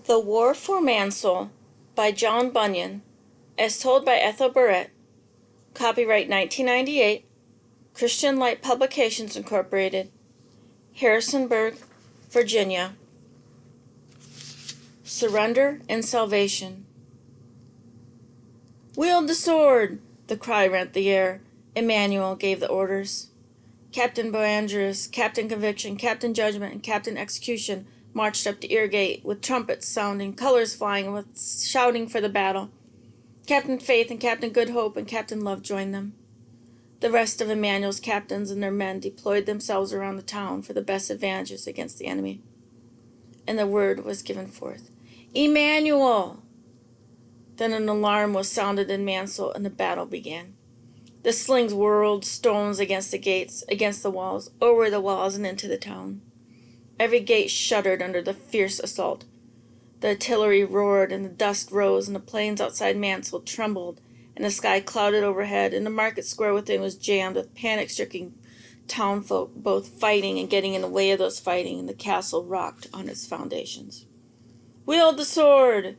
The War for Mansoul by John Bunyan, as told by Ethel Barrett. Copyright 1998, Christian Light Publications Incorporated, Harrisonburg, Virginia. Surrender and Salvation. "Wield the sword!" The cry rent the air. Emmanuel gave the orders. Captain Boandrews, Captain Conviction, Captain Judgment, and Captain Execution marched up to Eargate, with trumpets sounding, colors flying, and with shouting for the battle. Captain Faith and Captain Good Hope and Captain Love joined them. The rest of Emmanuel's captains and their men deployed themselves around the town for the best advantages against the enemy. And the word was given forth, "Emmanuel!" Then an alarm was sounded in Mansoul, and the battle began. The slings whirled stones against the gates, against the walls, over the walls, and into the town. Every gate shuddered under the fierce assault. The artillery roared, and the dust rose, and the plains outside Mansoul trembled, and the sky clouded overhead, and the market square within was jammed with panic-stricken townfolk, both fighting and getting in the way of those fighting, and the castle rocked on its foundations. "Wield the sword!"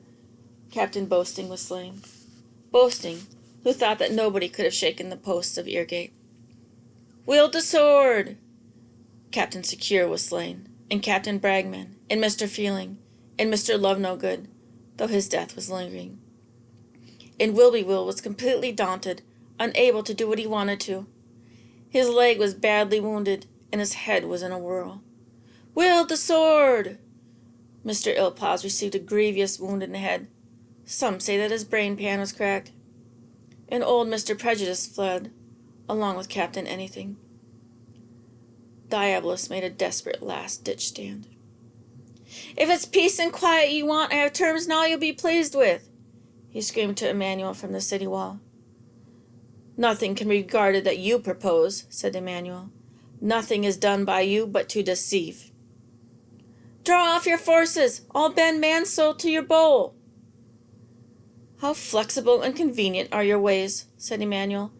Captain Boasting was slain. Boasting, who thought that nobody could have shaken the posts of Eargate. "Wield the sword!" Captain Secure was slain, and Captain Bragman, and Mr. Feeling, and Mr. Love No Good, though his death was lingering. And Wilby-Will was completely daunted, unable to do what he wanted to. His leg was badly wounded, and his head was in a whirl. "Wield the sword!" Mr. Illpause received a grievous wound in the head. Some say that his brain pan was cracked. And old Mr. Prejudice fled, along with Captain Anything. Diabolus made a desperate last-ditch stand. "If it's peace and quiet you want, I have terms now you'll be pleased with," he screamed to Emmanuel from the city wall. "Nothing can be regarded that you propose," said Emmanuel. "Nothing is done by you but to deceive." "Draw off your forces! All bend Mansoul to your bowl!" "How flexible and convenient are your ways," said Emmanuel.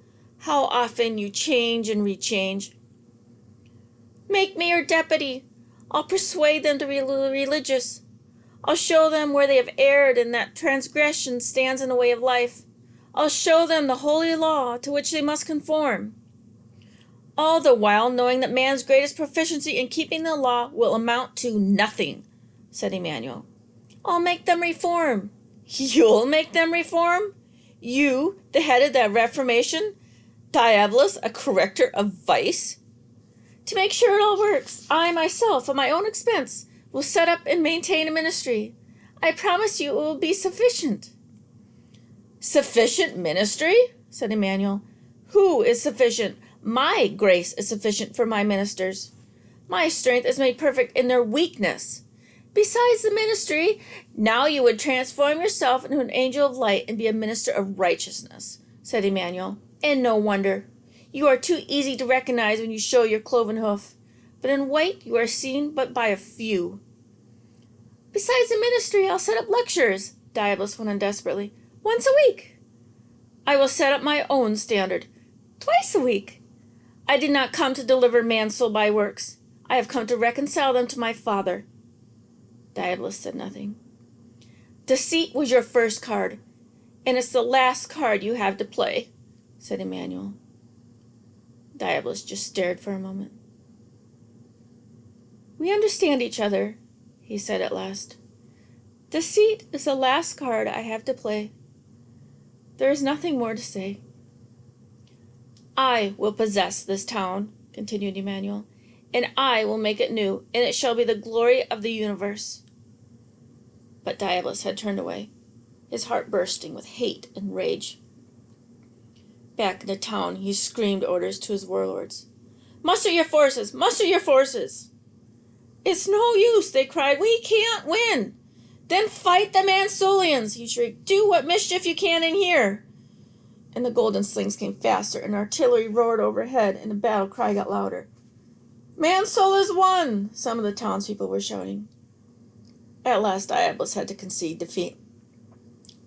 "How often you change and rechange." "Make me your deputy. I'll persuade them to be religious. I'll show them where they have erred and that transgression stands in the way of life. I'll show them the holy law to which they must conform. All the while knowing that man's greatest proficiency in keeping the law will amount to nothing," said Emmanuel. "I'll make them reform." "You'll make them reform? You, the head of the Reformation? Diabolus, a corrector of vice? To make sure it all works, I myself, at my own expense, will set up and maintain a ministry. I promise you it will be sufficient." "Sufficient ministry?" said Emmanuel. "Who is sufficient? My grace is sufficient for my ministers. My strength is made perfect in their weakness. Besides the ministry, now you would transform yourself into an angel of light and be a minister of righteousness," said Emmanuel. "And no wonder. You are too easy to recognize when you show your cloven hoof, but in white you are seen but by a few." "Besides the ministry, I'll set up lectures," Diabolus went on desperately. "Once a week. I will set up my own standard. Twice a week. I did not come to deliver Mansoul by works. I have come to reconcile them to my Father." Diabolus said nothing. "Deceit was your first card, and it's the last card you have to play," said Emmanuel. Diabolus just stared for a moment. "We understand each other," he said at last. "Deceit is the last card I have to play. There is nothing more to say." "I will possess this town," continued Emmanuel, "and I will make it new, and it shall be the glory of the universe." But Diabolus had turned away, his heart bursting with hate and rage. Back in the town, he screamed orders to his warlords. "Muster your forces! Muster your forces!" "It's no use," they cried. "We can't win." "Then fight the Mansoulians," he shrieked. "Do what mischief you can in here." And the golden slings came faster, and artillery roared overhead, and the battle cry got louder. "Mansoul is won!" some of the townspeople were shouting. At last Diabolus had to concede defeat.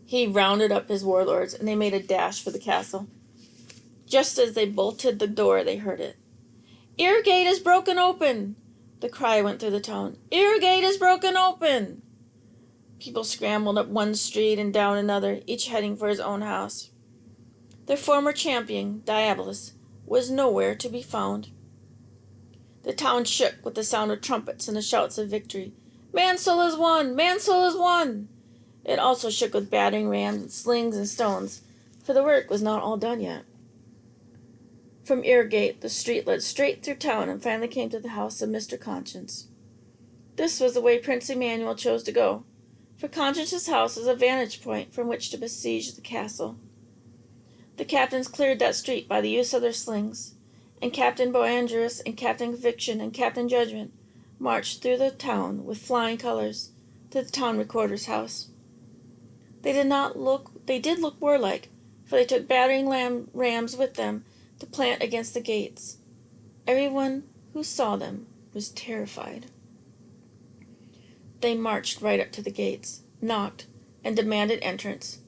He rounded up his warlords, and they made a dash for the castle. Just as they bolted the door, they heard it. "Eargate is broken open!" The cry went through the town. "Eargate is broken open!" People scrambled up one street and down another, each heading for his own house. Their former champion, Diabolus, was nowhere to be found. The town shook with the sound of trumpets and the shouts of victory. Mansoul has won! Mansoul has won! It also shook with battering rams and slings and stones, for the work was not all done yet. From Eargate, the street led straight through town and finally came to the house of Mr. Conscience. This was the way Prince Emmanuel chose to go, for Conscience's house was a vantage point from which to besiege the castle. The captains cleared that street by the use of their slings, and Captain Boandrus and Captain Conviction and Captain Judgment marched through the town with flying colors to the town recorder's house. They did look warlike, for they took battering rams with them to plant against the gates. Everyone who saw them was terrified. They marched right up to the gates, knocked, and demanded entrance.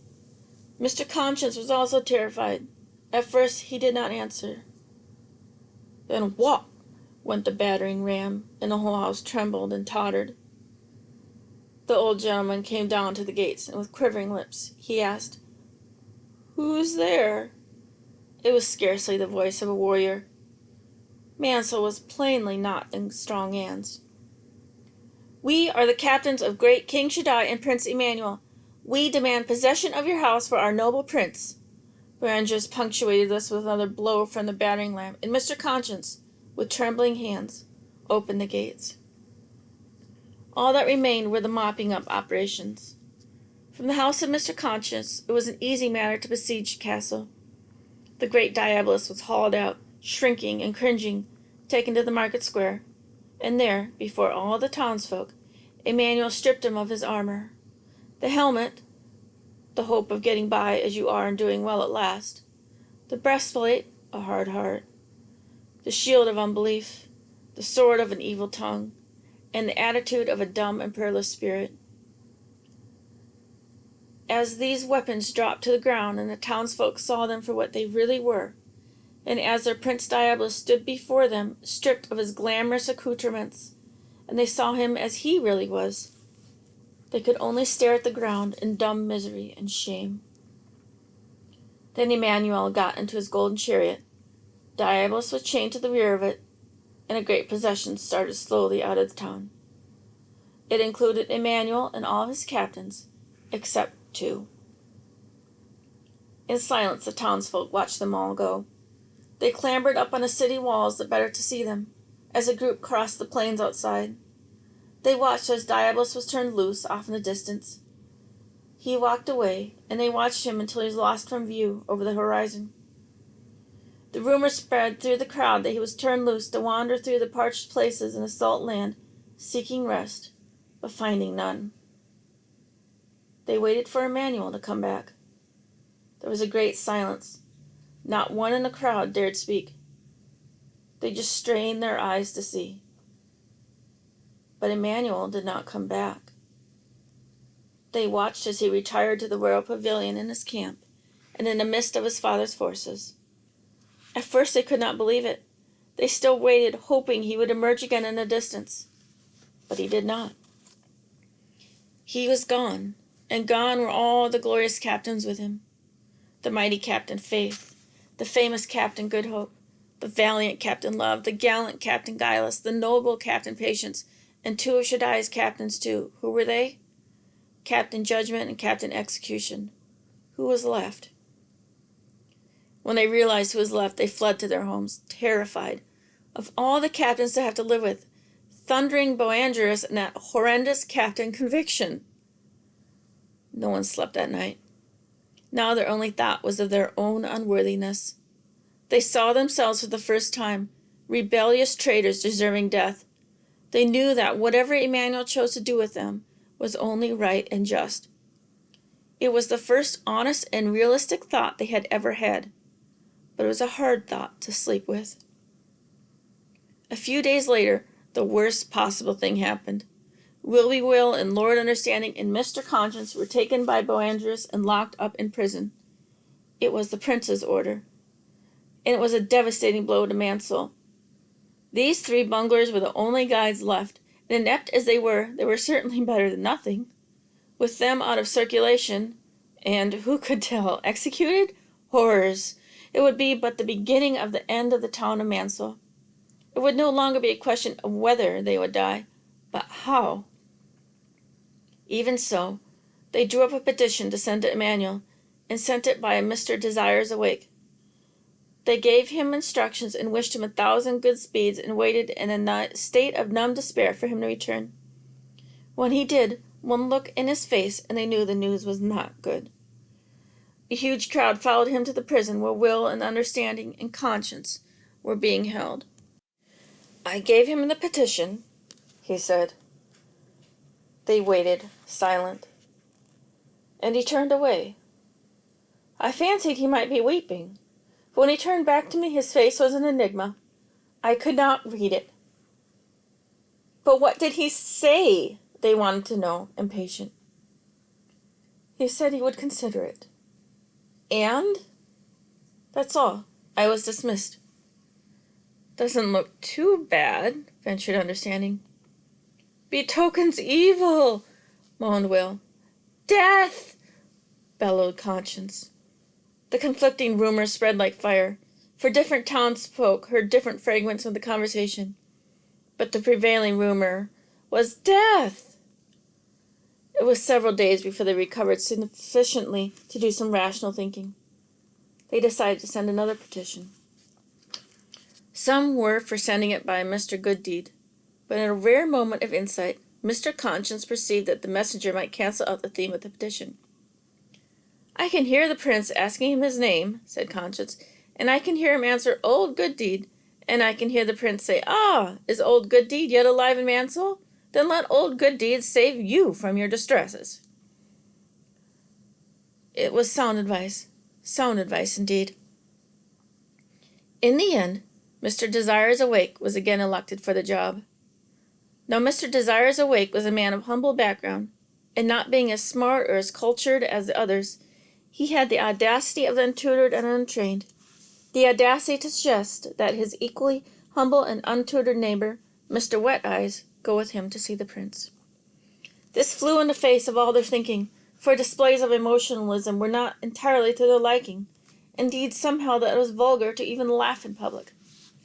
Mr. Conscience was also terrified. At first he did not answer. Then whop went the battering ram, and the whole house trembled and tottered. The old gentleman came down to the gates, and with quivering lips he asked, "Who's there?" It was scarcely the voice of a warrior. Mansoul was plainly not in strong hands. "We are the captains of great King Shaddai and Prince Emmanuel. We demand possession of your house for our noble prince." Boandrus punctuated this with another blow from the battering ram, and Mr. Conscience, with trembling hands, opened the gates. All that remained were the mopping up operations. From the house of Mr. Conscience, it was an easy matter to besiege the castle. The great Diabolus was hauled out, shrinking and cringing, taken to the market square, and there, before all the townsfolk, Emmanuel stripped him of his armor. The helmet, the hope of getting by as you are and doing well at last. The breastplate, a hard heart. The shield of unbelief, the sword of an evil tongue, and the attitude of a dumb and prayerless spirit. As these weapons dropped to the ground and the townsfolk saw them for what they really were, and as their Prince Diabolus stood before them, stripped of his glamorous accoutrements, and they saw him as he really was, they could only stare at the ground in dumb misery and shame. Then Emmanuel got into his golden chariot. Diabolus was chained to the rear of it, and a great procession started slowly out of the town. It included Emmanuel and all his captains, except 2. In silence the townsfolk watched them all go. They clambered up on the city walls the better to see them, as a group crossed the plains outside. They watched as Diabolus was turned loose off in the distance. He walked away, and they watched him until he was lost from view over the horizon. The rumor spread through the crowd that he was turned loose to wander through the parched places in the salt land, seeking rest, but finding none. They waited for Emmanuel to come back. There was a great silence. Not one in the crowd dared speak. They just strained their eyes to see. But Emmanuel did not come back. They watched as he retired to the royal pavilion in his camp, and in the midst of his father's forces. At first they could not believe it. They still waited, hoping he would emerge again in the distance. But he did not. He was gone, and gone were all the glorious captains with him. The mighty Captain Faith, the famous Captain Good Hope, the valiant Captain Love, the gallant Captain Guileless, the noble Captain Patience, and 2 of Shaddai's captains too. Who were they? Captain Judgment and Captain Execution. Who was left? When they realized who was left, they fled to their homes, terrified. Of all the captains to have to live with, thundering Boandrus and that horrendous Captain Conviction. No one slept that night. Now their only thought was of their own unworthiness. They saw themselves for the first time, rebellious traitors deserving death. They knew that whatever Emmanuel chose to do with them was only right and just. It was the first honest and realistic thought they had ever had, but it was a hard thought to sleep with. A few days later, the worst possible thing happened. Will and Lord Understanding and Mr. Conscience were taken by Boandrus and locked up in prison. It was the prince's order, and it was a devastating blow to Mansoul. These 3 bunglers were the only guides left, and inept as they were certainly better than nothing. with them out of circulation, and, who could tell, executed? Horrors! It would be but the beginning of the end of the town of Mansoul. It would no longer be a question of whether they would die, but how. Even so, they drew up a petition to send to Emmanuel, and sent it by Mr. Desires Awake. They gave him instructions and wished him 1,000 good speeds, and waited in a state of numb despair for him to return. When he did, one look in his face, and they knew the news was not good. A huge crowd followed him to the prison where will and understanding and conscience were being held. "I gave him the petition," he said. They waited, silent, and he turned away. I fancied he might be weeping, but when he turned back to me his face was an enigma. I could not read it. "But what did he say?" they wanted to know, impatient. "He said he would consider it." "And?" "That's all. I was dismissed." "Doesn't look too bad," ventured Understanding. "Betokens evil," moaned Will. "Death!" bellowed Conscience. The conflicting rumors spread like fire, for different townsfolk heard different fragments of the conversation. But the prevailing rumor was death. It was several days before they recovered sufficiently to do some rational thinking. They decided to send another petition. Some were for sending it by Mr. Gooddeed, but in a rare moment of insight, Mr. Conscience perceived that the messenger might cancel out the theme of the petition. "I can hear the prince asking him his name," said Conscience, "and I can hear him answer, 'Old Gooddeed,' and I can hear the prince say, 'Ah, is old Gooddeed yet alive in Mansoul? Then let old Gooddeed save you from your distresses.'" It was sound advice indeed. In the end, Mr. Desires Awake was again elected for the job. Now Mr. Desires Awake was a man of humble background, and not being as smart or as cultured as the others, he had the audacity of the untutored and untrained, the audacity to suggest that his equally humble and untutored neighbor, Mr. Wet Eyes, go with him to see the prince. This flew in the face of all their thinking, for displays of emotionalism were not entirely to their liking. Indeed, some held that it was vulgar to even laugh in public.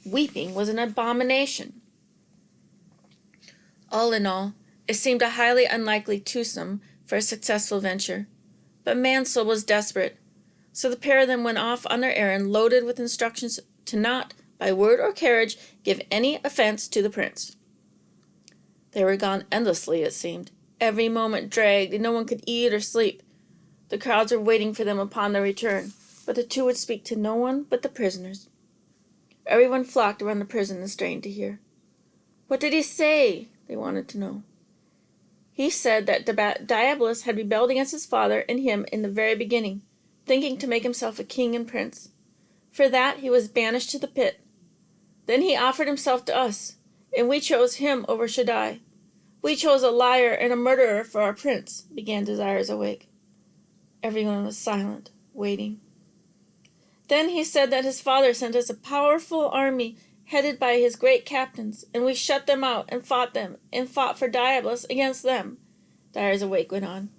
Weeping was an abomination. All in all, it seemed a highly unlikely twosome for a successful venture. But Mansoul was desperate, so the pair of them went off on their errand, loaded with instructions to not, by word or carriage, give any offense to the prince. They were gone endlessly, it seemed. Every moment dragged, and no one could eat or sleep. The crowds were waiting for them upon their return, but the two would speak to no one but the prisoners. Everyone flocked around the prison and strained to hear. "What did he say?" they wanted to know. He said that Diabolus had rebelled against his father and him in the very beginning, thinking to make himself a king and prince. For that he was banished to the pit. Then he offered himself to us, and we chose him over Shaddai. "We chose a liar and a murderer for our prince," began Desires Awake. Everyone was silent, waiting. "Then he said that his father sent us a powerful army headed by his great captains, and we shut them out and fought for Diabolus against them," Desires Awake went on.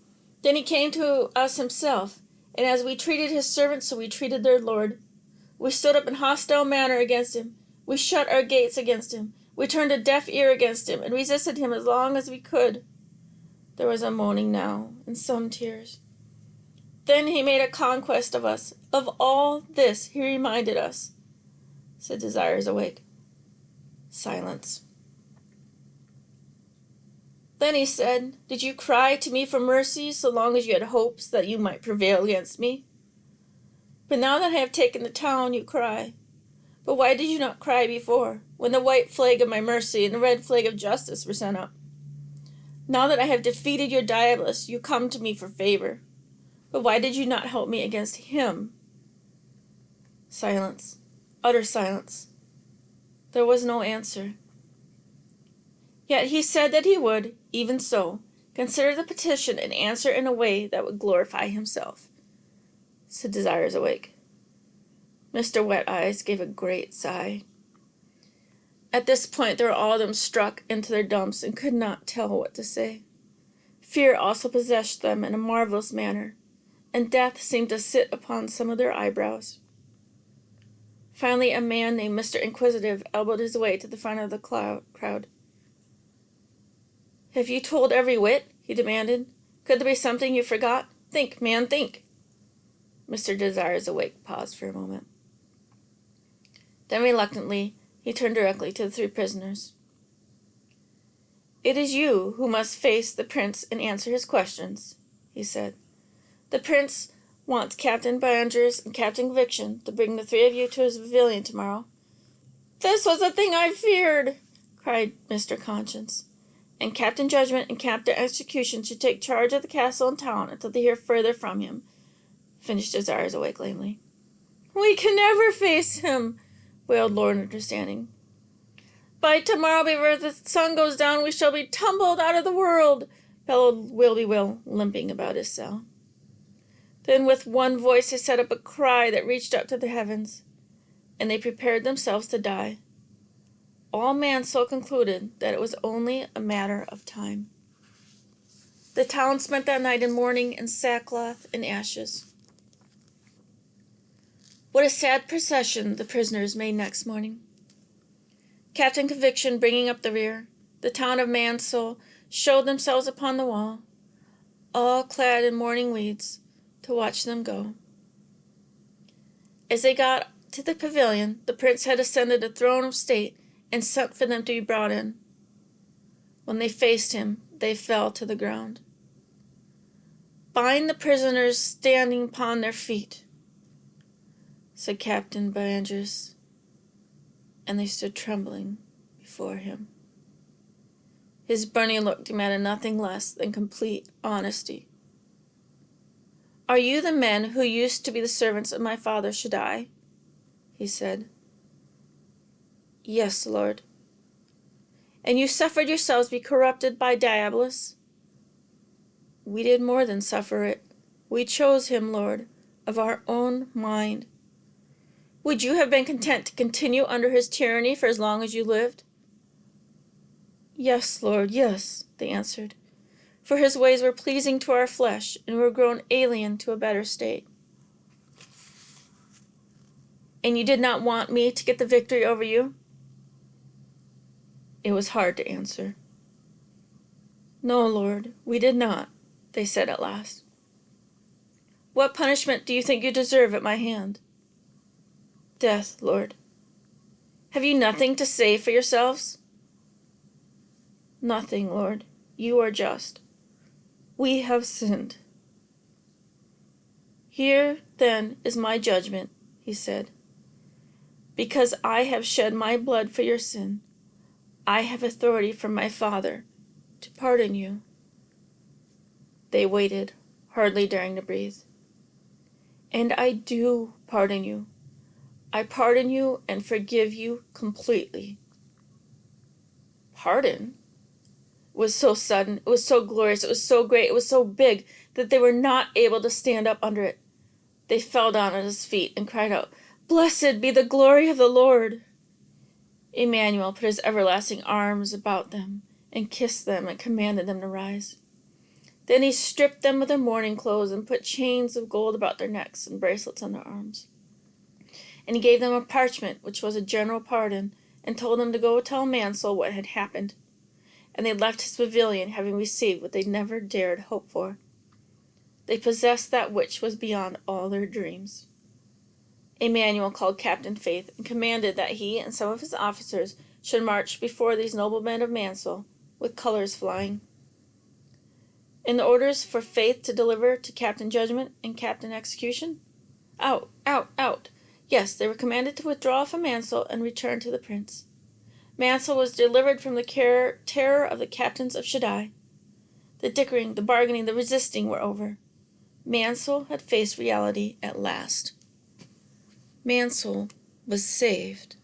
"Then he came to us himself, and as we treated his servants, so we treated their lord. We stood up in hostile manner against him. We shut our gates against him. We turned a deaf ear against him, and resisted him as long as we could." There was a moaning now, and some tears. "Then he made a conquest of us. Of all this he reminded us," said Desires Awake. Silence. "Then he said, 'Did you cry to me for mercy so long as you had hopes that you might prevail against me? But now that I have taken the town, you cry. But why did you not cry before, when the white flag of my mercy and the red flag of justice were sent up? Now that I have defeated your Diabolus, you come to me for favor. But why did you not help me against him?'" Silence. Utter silence. There was no answer. "Yet he said that he would, even so, consider the petition and answer in a way that would glorify himself," said Desires Awake. Mr. Wet Eyes gave a great sigh. At this point they were all of them struck into their dumps and could not tell what to say. Fear also possessed them in a marvelous manner, and death seemed to sit upon some of their eyebrows. Finally, a man named Mr. Inquisitive elbowed his way to the front of the crowd. "Have you told every whit?" he demanded. "Could there be something you forgot? Think, man, think." Mr. Desires Awake paused for a moment. Then reluctantly, he turned directly to the three prisoners. "It is you who must face the prince and answer his questions," he said. "The prince wants Captain Boanerges and Captain Conviction to bring the three of you to his pavilion tomorrow." "This was the thing I feared!" cried Mr. Conscience. "And Captain Judgment and Captain Execution should take charge of the castle and town until they hear further from him," finished Desires Awake lamely. "We can never face him," wailed Lord Understanding. "By tomorrow, before the sun goes down, we shall be tumbled out of the world," bellowed Will-be-will, limping about his cell. Then with one voice they set up a cry that reached up to the heavens, and they prepared themselves to die. All Mansoul concluded that it was only a matter of time. The town spent that night in mourning and sackcloth and ashes. What a sad procession the prisoners made next morning. Captain Conviction bringing up the rear, the town of Mansoul showed themselves upon the wall, all clad in mourning weeds, to watch them go. As they got to the pavilion, the prince had ascended a throne of state and sent for them to be brought in. When they faced him, they fell to the ground. "Bind the prisoners standing upon their feet," said Captain Boanerges, and they stood trembling before him. His burning look demanded nothing less than complete honesty. "Are you the men who used to be the servants of my father Shaddai?" he said. "Yes, Lord." "And you suffered yourselves to be corrupted by Diabolus?" "We did more than suffer it. We chose him, Lord, of our own mind." "Would you have been content to continue under his tyranny for as long as you lived?" "Yes, Lord, yes," they answered, "for his ways were pleasing to our flesh, and we were grown alien to a better state." "And you did not want me to get the victory over you?" It was hard to answer. "No, Lord, we did not," they said at last. "What punishment do you think you deserve at my hand?" "Death, Lord." "Have you nothing to say for yourselves?" "Nothing, Lord. You are just. We have sinned." "Here, then, is my judgment," he said. "Because I have shed my blood for your sin, I have authority from my Father to pardon you." They waited, hardly daring to breathe. "And I do pardon you. I pardon you and forgive you completely." Pardon? It was so sudden, it was so glorious, it was so great, it was so big that they were not able to stand up under it. They fell down at his feet and cried out, "Blessed be the glory of the Lord!" Emmanuel put his everlasting arms about them and kissed them and commanded them to rise. Then he stripped them of their mourning clothes and put chains of gold about their necks and bracelets on their arms. And he gave them a parchment, which was a general pardon, and told them to go tell Mansoul what had happened. And they left his pavilion, having received what they never dared hope for. They possessed that which was beyond all their dreams. Emmanuel called Captain Faith and commanded that he and some of his officers should march before these noblemen of Mansoul, with colors flying. And the orders for Faith to deliver to Captain Judgment and Captain Execution? Out, out, out! Yes, they were commanded to withdraw from Mansoul and return to the prince. Mansoul was delivered from the terror of the captains of Shaddai. The dickering, the bargaining, the resisting were over. Mansoul had faced reality at last. Mansoul was saved.